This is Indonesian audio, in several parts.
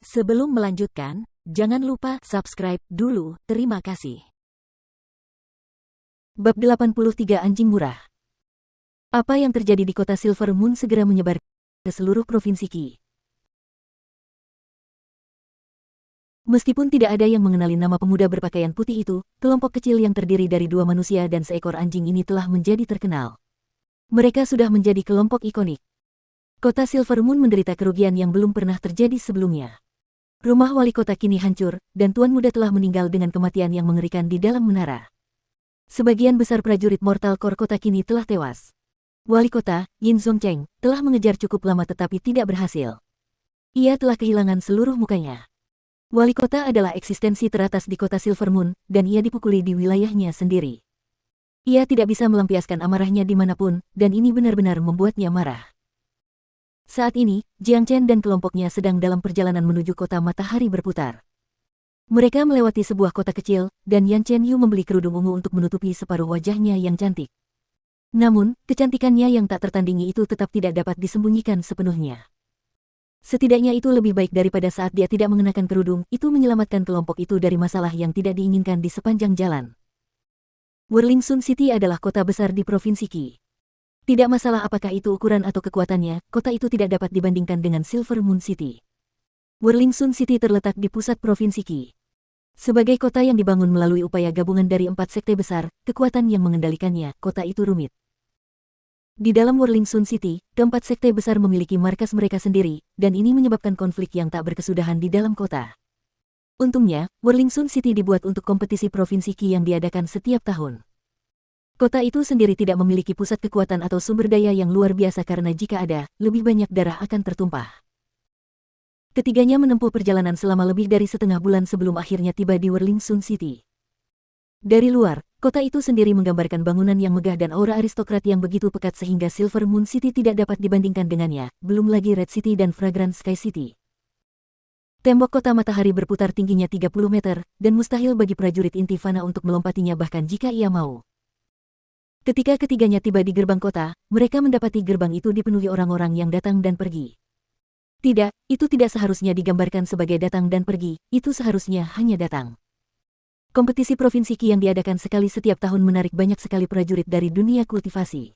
Sebelum melanjutkan, jangan lupa subscribe dulu, terima kasih. Bab 83 Anjing Murah. Apa yang terjadi di kota Silver Moon segera menyebar ke seluruh provinsi Qi. Meskipun tidak ada yang mengenali nama pemuda berpakaian putih itu, kelompok kecil yang terdiri dari 2 manusia dan seekor anjing ini telah menjadi terkenal. Mereka sudah menjadi kelompok ikonik. Kota Silver Moon menderita kerugian yang belum pernah terjadi sebelumnya. Rumah wali kota kini hancur, dan tuan muda telah meninggal dengan kematian yang mengerikan di dalam menara. Sebagian besar prajurit Mortal Core kota kini telah tewas. Wali kota, Yin Zongcheng, telah mengejar cukup lama tetapi tidak berhasil. Ia telah kehilangan seluruh mukanya. Wali kota adalah eksistensi teratas di kota Silver Moon, dan ia dipukuli di wilayahnya sendiri. Ia tidak bisa melampiaskan amarahnya dimanapun, dan ini benar-benar membuatnya marah. Saat ini, Jiang Chen dan kelompoknya sedang dalam perjalanan menuju kota matahari berputar. Mereka melewati sebuah kota kecil, dan Yan Chen Yu membeli kerudung ungu untuk menutupi separuh wajahnya yang cantik. Namun, kecantikannya yang tak tertandingi itu tetap tidak dapat disembunyikan sepenuhnya. Setidaknya itu lebih baik daripada saat dia tidak mengenakan kerudung, itu menyelamatkan kelompok itu dari masalah yang tidak diinginkan di sepanjang jalan. Whirling Sun City adalah kota besar di Provinsi Qi. Tidak masalah apakah itu ukuran atau kekuatannya, kota itu tidak dapat dibandingkan dengan Silver Moon City. Whirling Sun City terletak di pusat Provinsi Qi. Sebagai kota yang dibangun melalui upaya gabungan dari 4 sekte besar, kekuatan yang mengendalikannya, kota itu rumit. Di dalam Whirling Sun City, keempat sekte besar memiliki markas mereka sendiri, dan ini menyebabkan konflik yang tak berkesudahan di dalam kota. Untungnya, Whirling Sun City dibuat untuk kompetisi Provinsi Qi yang diadakan setiap tahun. Kota itu sendiri tidak memiliki pusat kekuatan atau sumber daya yang luar biasa karena jika ada, lebih banyak darah akan tertumpah. Ketiganya menempuh perjalanan selama lebih dari setengah bulan sebelum akhirnya tiba di Whirling Sun City. Dari luar, kota itu sendiri menggambarkan bangunan yang megah dan aura aristokrat yang begitu pekat sehingga Silver Moon City tidak dapat dibandingkan dengannya, belum lagi Red City dan Fragrant Sky City. Tembok kota matahari berputar tingginya 30 meter, dan mustahil bagi prajurit inti fana untuk melompatinya bahkan jika ia mau. Ketika ketiganya tiba di gerbang kota, mereka mendapati gerbang itu dipenuhi orang-orang yang datang dan pergi. Tidak, itu tidak seharusnya digambarkan sebagai datang dan pergi, itu seharusnya hanya datang. Kompetisi Provinsi Qi yang diadakan sekali setiap tahun menarik banyak sekali prajurit dari dunia kultivasi.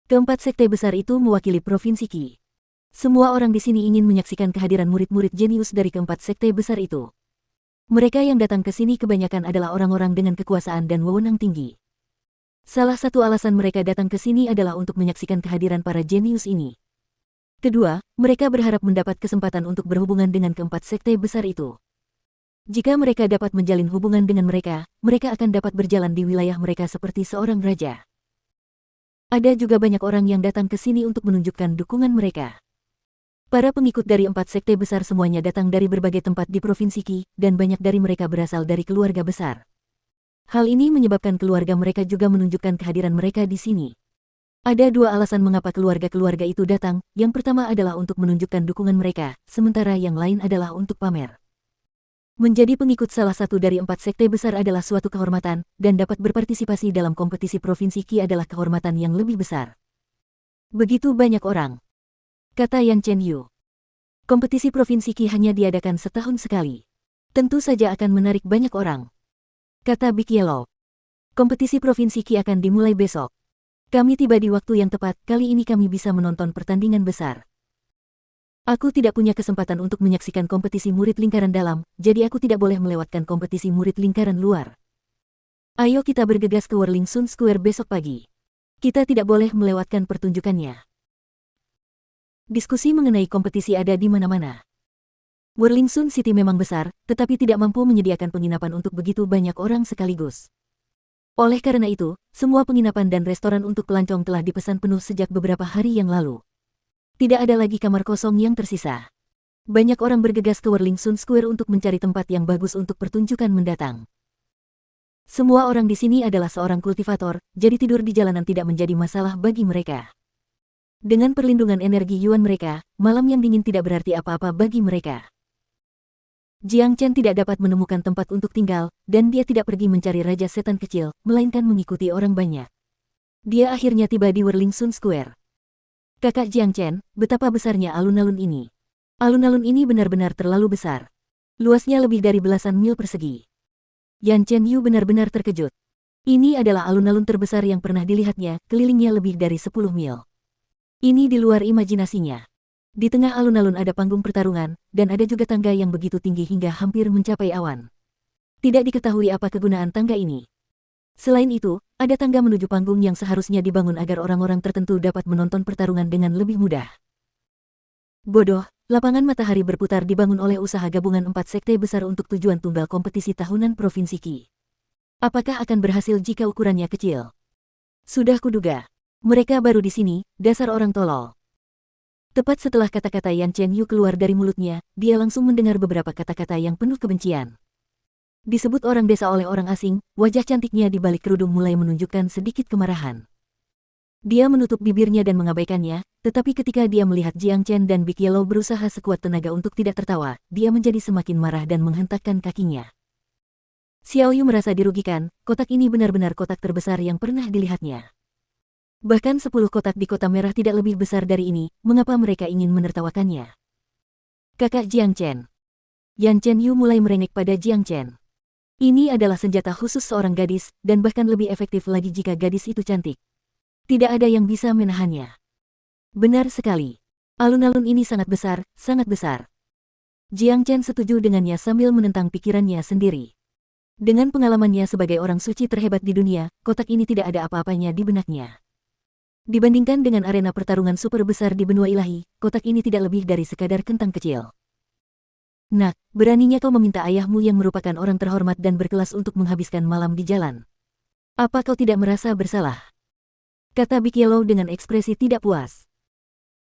Keempat sekte besar itu mewakili Provinsi Qi. Semua orang di sini ingin menyaksikan kehadiran murid-murid jenius dari keempat sekte besar itu. Mereka yang datang ke sini kebanyakan adalah orang-orang dengan kekuasaan dan wewenang tinggi. Salah satu alasan mereka datang ke sini adalah untuk menyaksikan kehadiran para jenius ini. Kedua, mereka berharap mendapat kesempatan untuk berhubungan dengan keempat sekte besar itu. Jika mereka dapat menjalin hubungan dengan mereka, mereka akan dapat berjalan di wilayah mereka seperti seorang raja. Ada juga banyak orang yang datang ke sini untuk menunjukkan dukungan mereka. Para pengikut dari 4 sekte besar semuanya datang dari berbagai tempat di Provinsi Qi, dan banyak dari mereka berasal dari keluarga besar. Hal ini menyebabkan keluarga mereka juga menunjukkan kehadiran mereka di sini. Ada 2 alasan mengapa keluarga-keluarga itu datang, yang pertama adalah untuk menunjukkan dukungan mereka, sementara yang lain adalah untuk pamer. Menjadi pengikut salah satu dari 4 sekte besar adalah suatu kehormatan, dan dapat berpartisipasi dalam kompetisi Provinsi Qi adalah kehormatan yang lebih besar. Begitu banyak orang, kata Yan Chen Yu. Kompetisi Provinsi Qi hanya diadakan setahun sekali. Tentu saja akan menarik banyak orang, kata Big Yellow. Kompetisi Provinsi Qi akan dimulai besok. Kami tiba di waktu yang tepat, kali ini kami bisa menonton pertandingan besar. Aku tidak punya kesempatan untuk menyaksikan kompetisi murid lingkaran dalam, jadi aku tidak boleh melewatkan kompetisi murid lingkaran luar. Ayo kita bergegas ke Whirling Sun Square besok pagi. Kita tidak boleh melewatkan pertunjukannya. Diskusi mengenai kompetisi ada di mana-mana. Whirling Sun City memang besar, tetapi tidak mampu menyediakan penginapan untuk begitu banyak orang sekaligus. Oleh karena itu, semua penginapan dan restoran untuk pelancong telah dipesan penuh sejak beberapa hari yang lalu. Tidak ada lagi kamar kosong yang tersisa. Banyak orang bergegas ke Whirling Sun Square untuk mencari tempat yang bagus untuk pertunjukan mendatang. Semua orang di sini adalah seorang kultivator, jadi tidur di jalanan tidak menjadi masalah bagi mereka. Dengan perlindungan energi Yuan mereka, malam yang dingin tidak berarti apa-apa bagi mereka. Jiang Chen tidak dapat menemukan tempat untuk tinggal, dan dia tidak pergi mencari Raja Setan kecil, melainkan mengikuti orang banyak. Dia akhirnya tiba di Whirling Sun Square. Kakak Jiang Chen, betapa besarnya alun-alun ini. Alun-alun ini benar-benar terlalu besar. Luasnya lebih dari belasan mil persegi. Yan Chen Yu benar-benar terkejut. Ini adalah alun-alun terbesar yang pernah dilihatnya, kelilingnya lebih dari 10 mil. Ini di luar imajinasinya. Di tengah alun-alun ada panggung pertarungan, dan ada juga tangga yang begitu tinggi hingga hampir mencapai awan. Tidak diketahui apa kegunaan tangga ini. Selain itu, ada tangga menuju panggung yang seharusnya dibangun agar orang-orang tertentu dapat menonton pertarungan dengan lebih mudah. Bodoh, lapangan matahari berputar dibangun oleh usaha gabungan 4 sekte besar untuk tujuan tunggal kompetisi tahunan Provinsi Qi. Apakah akan berhasil jika ukurannya kecil? Sudah kuduga. Mereka baru di sini, dasar orang tolol. Tepat setelah kata-kata Yan Chen Yu keluar dari mulutnya, dia langsung mendengar beberapa kata-kata yang penuh kebencian. Disebut orang desa oleh orang asing, wajah cantiknya di balik kerudung mulai menunjukkan sedikit kemarahan. Dia menutup bibirnya dan mengabaikannya, tetapi ketika dia melihat Jiang Chen dan Big Yellow berusaha sekuat tenaga untuk tidak tertawa, dia menjadi semakin marah dan menghentakkan kakinya. Xiao Yu merasa dirugikan, kotak ini benar-benar kotak terbesar yang pernah dilihatnya. Bahkan 10 kotak di kota merah tidak lebih besar dari ini, mengapa mereka ingin menertawakannya? Kakak Jiang Chen. Yan Chen Yu mulai merengek pada Jiang Chen. Ini adalah senjata khusus seorang gadis, dan bahkan lebih efektif lagi jika gadis itu cantik. Tidak ada yang bisa menahannya. Benar sekali. Alun-alun ini sangat besar, sangat besar. Jiang Chen setuju dengannya sambil menentang pikirannya sendiri. Dengan pengalamannya sebagai orang suci terhebat di dunia, kotak ini tidak ada apa-apanya di benaknya. Dibandingkan dengan arena pertarungan super besar di benua ilahi, kotak ini tidak lebih dari sekadar kentang kecil. Nak, beraninya kau meminta ayahmu yang merupakan orang terhormat dan berkelas untuk menghabiskan malam di jalan. Apa kau tidak merasa bersalah? Kata Big Yellow dengan ekspresi tidak puas.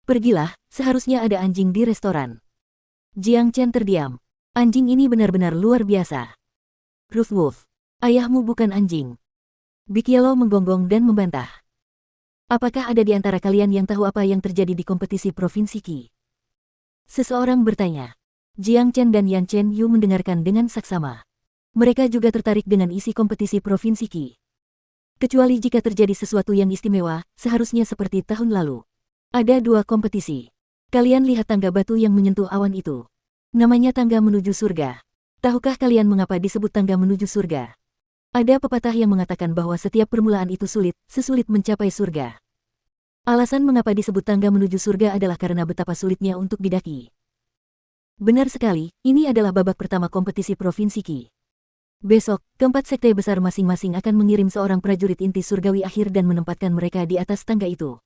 Pergilah, seharusnya ada anjing di restoran. Jiang Chen terdiam. Anjing ini benar-benar luar biasa. Ruth Wolf, ayahmu bukan anjing. Big Yellow menggonggong dan membantah. Apakah ada di antara kalian yang tahu apa yang terjadi di kompetisi Provinsi Qi? Seseorang bertanya. Jiang Chen dan Yan Chen Yu mendengarkan dengan saksama. Mereka juga tertarik dengan isi kompetisi Provinsi Qi. Kecuali jika terjadi sesuatu yang istimewa, seharusnya seperti tahun lalu. Ada 2 kompetisi. Kalian lihat tangga batu yang menyentuh awan itu. Namanya tangga menuju surga. Tahukah kalian mengapa disebut tangga menuju surga? Ada pepatah yang mengatakan bahwa setiap permulaan itu sulit, sesulit mencapai surga. Alasan mengapa disebut tangga menuju surga adalah karena betapa sulitnya untuk didaki. Benar sekali, ini adalah babak pertama kompetisi Provinsi Qi. Besok, keempat sekte besar masing-masing akan mengirim seorang prajurit inti surgawi akhir dan menempatkan mereka di atas tangga itu.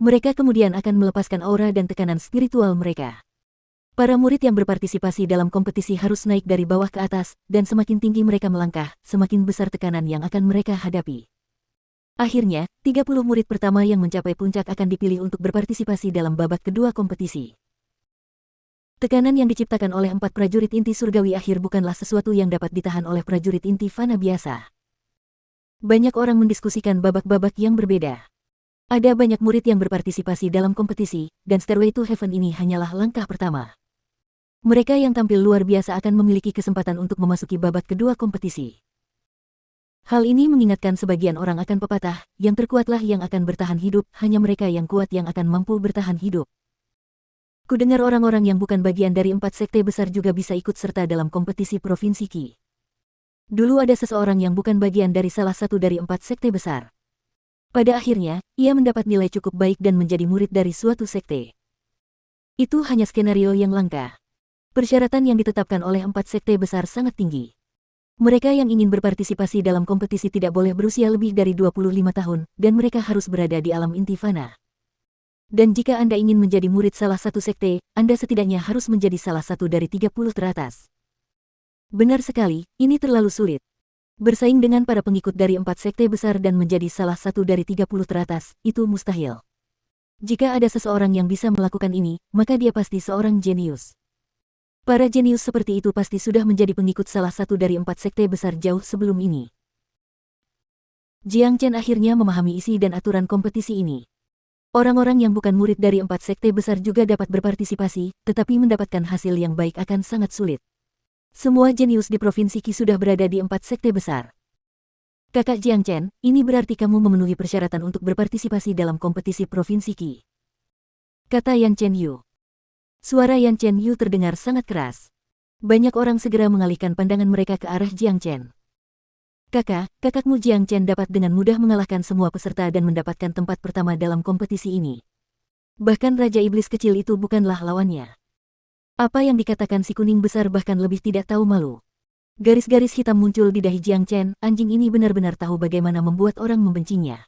Mereka kemudian akan melepaskan aura dan tekanan spiritual mereka. Para murid yang berpartisipasi dalam kompetisi harus naik dari bawah ke atas, dan semakin tinggi mereka melangkah, semakin besar tekanan yang akan mereka hadapi. Akhirnya, 30 murid pertama yang mencapai puncak akan dipilih untuk berpartisipasi dalam babak kedua kompetisi. Tekanan yang diciptakan oleh 4 prajurit inti surgawi akhir bukanlah sesuatu yang dapat ditahan oleh prajurit inti fana biasa. Banyak orang mendiskusikan babak-babak yang berbeda. Ada banyak murid yang berpartisipasi dalam kompetisi, dan Stairway to Heaven ini hanyalah langkah pertama. Mereka yang tampil luar biasa akan memiliki kesempatan untuk memasuki babak kedua kompetisi. Hal ini mengingatkan sebagian orang akan pepatah, yang terkuatlah yang akan bertahan hidup, hanya mereka yang kuat yang akan mampu bertahan hidup. Kudengar orang-orang yang bukan bagian dari 4 sekte besar juga bisa ikut serta dalam kompetisi Provinsi Qi. Dulu ada seseorang yang bukan bagian dari salah satu dari 4 sekte besar. Pada akhirnya, ia mendapat nilai cukup baik dan menjadi murid dari suatu sekte. Itu hanya skenario yang langka. Persyaratan yang ditetapkan oleh 4 sekte besar sangat tinggi. Mereka yang ingin berpartisipasi dalam kompetisi tidak boleh berusia lebih dari 25 tahun, dan mereka harus berada di alam inti fana. Dan jika Anda ingin menjadi murid salah satu sekte, Anda setidaknya harus menjadi salah satu dari 30 teratas. Benar sekali, ini terlalu sulit. Bersaing dengan para pengikut dari 4 sekte besar dan menjadi salah satu dari 30 teratas, itu mustahil. Jika ada seseorang yang bisa melakukan ini, maka dia pasti seorang jenius. Para jenius seperti itu pasti sudah menjadi pengikut salah satu dari 4 sekte besar jauh sebelum ini. Jiang Chen akhirnya memahami isi dan aturan kompetisi ini. Orang-orang yang bukan murid dari 4 sekte besar juga dapat berpartisipasi, tetapi mendapatkan hasil yang baik akan sangat sulit. Semua jenius di Provinsi Qi sudah berada di 4 sekte besar. Kakak Jiang Chen, ini berarti kamu memenuhi persyaratan untuk berpartisipasi dalam kompetisi Provinsi Qi. Kata Yan Chen Yu. Suara Yan Chen Yu terdengar sangat keras. Banyak orang segera mengalihkan pandangan mereka ke arah Jiang Chen. Kakakmu Jiang Chen dapat dengan mudah mengalahkan semua peserta dan mendapatkan tempat pertama dalam kompetisi ini. Bahkan Raja Iblis kecil itu bukanlah lawannya. Apa yang dikatakan si kuning besar bahkan lebih tidak tahu malu. Garis-garis hitam muncul di dahi Jiang Chen, anjing ini benar-benar tahu bagaimana membuat orang membencinya.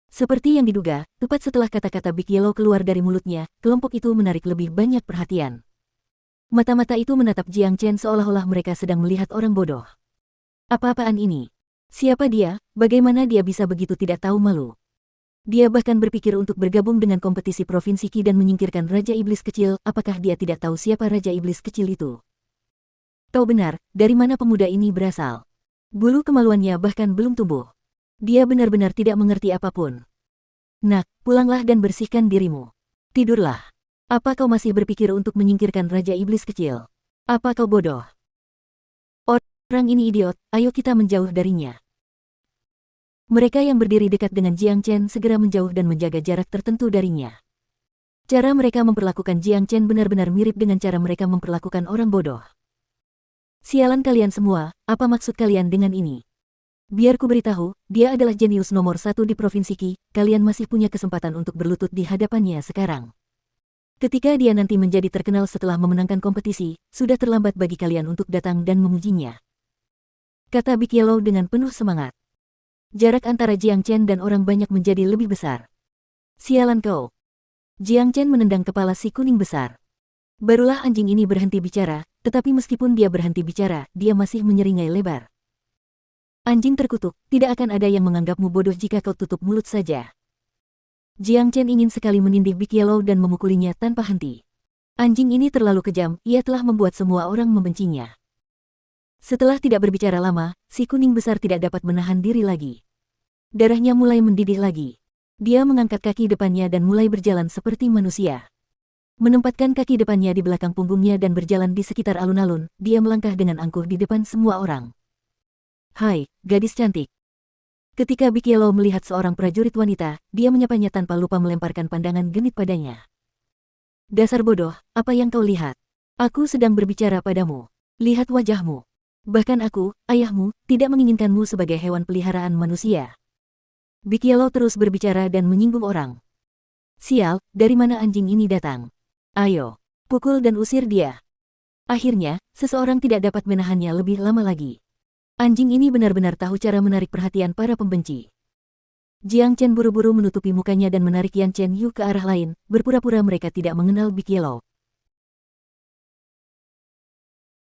Seperti yang diduga, tepat setelah kata-kata Big Yellow keluar dari mulutnya, kelompok itu menarik lebih banyak perhatian. Mata-mata itu menatap Jiang Chen seolah-olah mereka sedang melihat orang bodoh. Apa-apaan ini? Siapa dia? Bagaimana dia bisa begitu tidak tahu malu? Dia bahkan berpikir untuk bergabung dengan kompetisi Provinsi Qi dan menyingkirkan Raja Iblis kecil. Apakah dia tidak tahu siapa Raja Iblis kecil itu? Tahu benar, dari mana pemuda ini berasal? Bulu kemaluannya bahkan belum tumbuh. Dia benar-benar tidak mengerti apapun. Nak, pulanglah dan bersihkan dirimu. Tidurlah. Apa kau masih berpikir untuk menyingkirkan Raja Iblis kecil? Apa kau bodoh? Orang ini idiot, ayo kita menjauh darinya. Mereka yang berdiri dekat dengan Jiang Chen segera menjauh dan menjaga jarak tertentu darinya. Cara mereka memperlakukan Jiang Chen benar-benar mirip dengan cara mereka memperlakukan orang bodoh. Sialan kalian semua, apa maksud kalian dengan ini? Biar ku beritahu, dia adalah jenius nomor 1 di Provinsi Qi, kalian masih punya kesempatan untuk berlutut di hadapannya sekarang. Ketika dia nanti menjadi terkenal setelah memenangkan kompetisi, sudah terlambat bagi kalian untuk datang dan memujinya. Kata Big Yellow dengan penuh semangat. Jarak antara Jiang Chen dan orang banyak menjadi lebih besar. Sialan kau. Jiang Chen menendang kepala si kuning besar. Barulah anjing ini berhenti bicara, tetapi meskipun dia berhenti bicara, dia masih menyeringai lebar. Anjing terkutuk, tidak akan ada yang menganggapmu bodoh jika kau tutup mulut saja. Jiang Chen ingin sekali menindih Big Yellow dan memukulinya tanpa henti. Anjing ini terlalu kejam, ia telah membuat semua orang membencinya. Setelah tidak berbicara lama, si kuning besar tidak dapat menahan diri lagi. Darahnya mulai mendidih lagi. Dia mengangkat kaki depannya dan mulai berjalan seperti manusia. Menempatkan kaki depannya di belakang punggungnya dan berjalan di sekitar alun-alun, dia melangkah dengan angkuh di depan semua orang. Hai, gadis cantik. Ketika Big Yellow melihat seorang prajurit wanita, dia menyapanya tanpa lupa melemparkan pandangan genit padanya. Dasar bodoh, apa yang kau lihat? Aku sedang berbicara padamu. Lihat wajahmu. Bahkan aku, ayahmu, tidak menginginkanmu sebagai hewan peliharaan manusia. Big Yellow terus berbicara dan menyinggung orang. Sial, dari mana anjing ini datang? Ayo, pukul dan usir dia. Akhirnya, seseorang tidak dapat menahannya lebih lama lagi. Anjing ini benar-benar tahu cara menarik perhatian para pembenci. Jiang Chen buru-buru menutupi mukanya dan menarik Yan Chen Yu ke arah lain, berpura-pura mereka tidak mengenal Big Yellow.